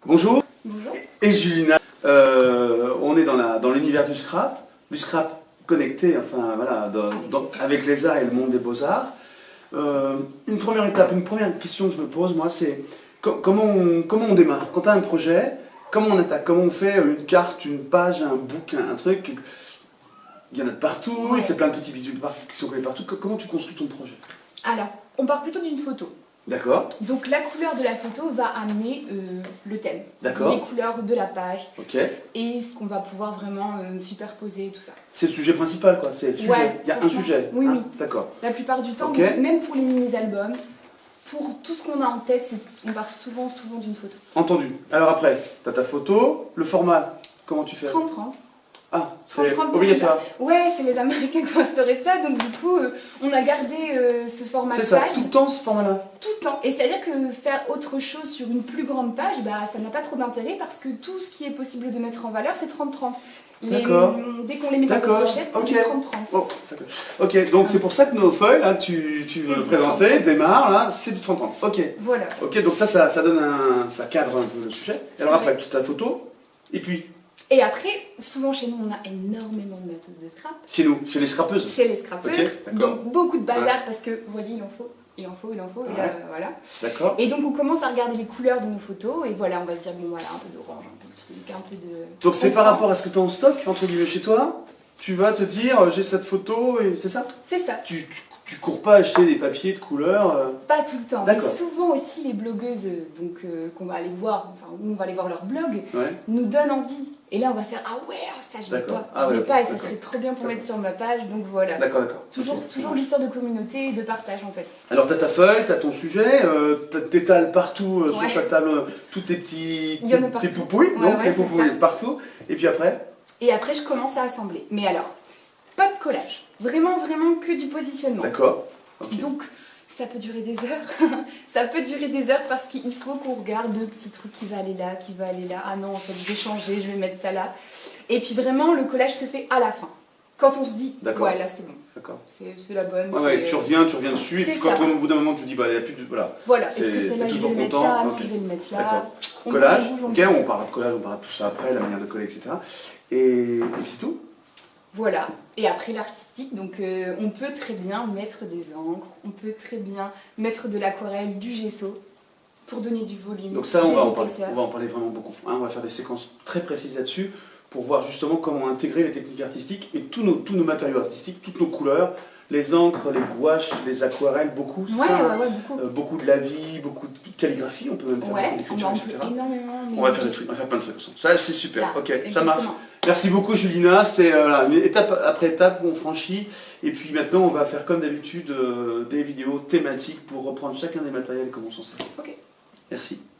Bonjour. Bonjour. Et Julina, on est dans l'univers du scrap connecté, enfin voilà, avec les arts et le monde des beaux-arts. Une première étape, une première question que je me pose, moi, c'est comment on démarre? Quand tu as un projet, comment on attaque? Comment on fait une carte, une page, un book, un truc? Il y en a de partout, Ouais. c'est plein de petits bidules qui sont collés partout. Comment tu construis ton projet? Alors, on part plutôt d'une photo. D'accord. Donc la couleur de la photo va amener le thème. D'accord. Les couleurs de la page. Ok. Et ce qu'on va pouvoir vraiment superposer, tout ça. C'est le sujet principal, quoi. C'est le sujet. Ouais, Il y a un sujet. Oui, oui. D'accord. La plupart du temps, Ok. donc, même pour les mini-albums, pour tout ce qu'on a en tête, on part souvent d'une photo. Entendu. Alors après, tu as ta photo, le format, comment tu fais? 30-30. Ah, c'est 30-30 obligatoire. Ouais, c'est les Américains qui ont instauré ça, donc du coup, on a gardé ce format de C'est ça, page. tout le temps ce format-là. Tout le temps. Et c'est-à-dire que faire autre chose sur une plus grande page, bah, ça n'a pas trop d'intérêt parce que tout ce qui est possible de mettre en valeur, c'est 30-30. D'accord. Dès qu'on les met dans la pochette, c'est Ok. du 30-30. Oh, ok, donc c'est pour ça que nos feuilles, là, tu veux du présenter, démarre, là, c'est du 30-30. Ok. Voilà. Ok, donc ça donne ça cadre un peu le sujet. Et alors après, tu as ta photo, et puis, Et après, souvent chez nous, on a énormément de matos de scrap. chez nous, chez les scrapeuses. Chez les scrapeuses. Ok, d'accord. Donc beaucoup de bazar Ouais. parce que, vous voyez, il en faut. Et Ouais. voilà. D'accord. Et donc on commence à regarder les couleurs de nos photos et voilà, on va se dire, bon voilà, un peu d'orange, un peu de truc, un peu de... Donc c'est par rapport à ce que tu as en stock, entre guillemets, chez toi, tu vas te dire, j'ai cette photo, et c'est ça? C'est ça. Tu cours pas acheter des papiers de couleur. Pas tout le temps, mais D'accord. souvent aussi les blogueuses qu'on va aller voir, enfin où on va aller voir leur blog, Ouais. nous donnent envie. Et là on va faire ah ouais, ça je l'ai D'accord. pas, Ah je l'ai ouais, pas et ça d'accord. serait trop bien pour D'accord. mettre sur ma page, donc voilà. D'accord. Toujours Ok. l'histoire de communauté et de partage en fait. Alors t'as ta feuille, t'as ton sujet, t'étales partout Ouais. sur ta table tous tes petits Il y en a tes partout. poupouilles, Ouais, donc ouais, les c'est poupouilles ça. partout. Et puis après, Et après je commence à assembler. Mais alors, pas de collage, vraiment que du positionnement. d'accord. Ok. Donc ça peut durer des heures, ça peut durer des heures parce qu'il faut qu'on regarde le petit truc qui va aller là, ah non en fait je vais changer, je vais mettre ça là. Et puis vraiment le collage se fait à la fin. Quand on se dit, D'accord. ouais là c'est bon, D'accord. c'est la bonne. Ouais, tu reviens dessus, et c'est puis quand ça. au bout d'un moment tu te dis, bah il n'y a plus de. Voilà. Voilà, C'est- est-ce que t'es celle-là je vais toujours le mettre content, là, non ok. je vais le mettre là. D'accord. On Collage, bouge, ok, on parlera de collage, on parlera de tout ça après, la manière de coller, etc. Et puis c'est tout. Voilà, et après l'artistique, donc on peut très bien mettre des encres, on peut très bien mettre de l'aquarelle, du gesso, pour donner du volume, Donc ça, on des va en parler. épaisseurs. On va en parler vraiment beaucoup. Hein, on va faire des séquences très précises là-dessus pour voir justement comment intégrer les techniques artistiques et tous nos matériaux artistiques, toutes nos couleurs, les encres, les gouaches, les aquarelles, beaucoup. c'est Ouais, ça, hein beaucoup. Beaucoup de la vie, beaucoup de calligraphie, on peut même faire Ouais, beaucoup d'écriture, on etc. peut énormément. On va faire des trucs, on va faire plein de trucs ensemble. Ça, c'est super. Là, Ok, ça exactement. marche. Merci beaucoup, Julina. C'est une étape après étape où on franchit. Et puis maintenant, on va faire comme d'habitude des vidéos thématiques pour reprendre chacun des matériels et comment on s'en sert. Ok. Merci.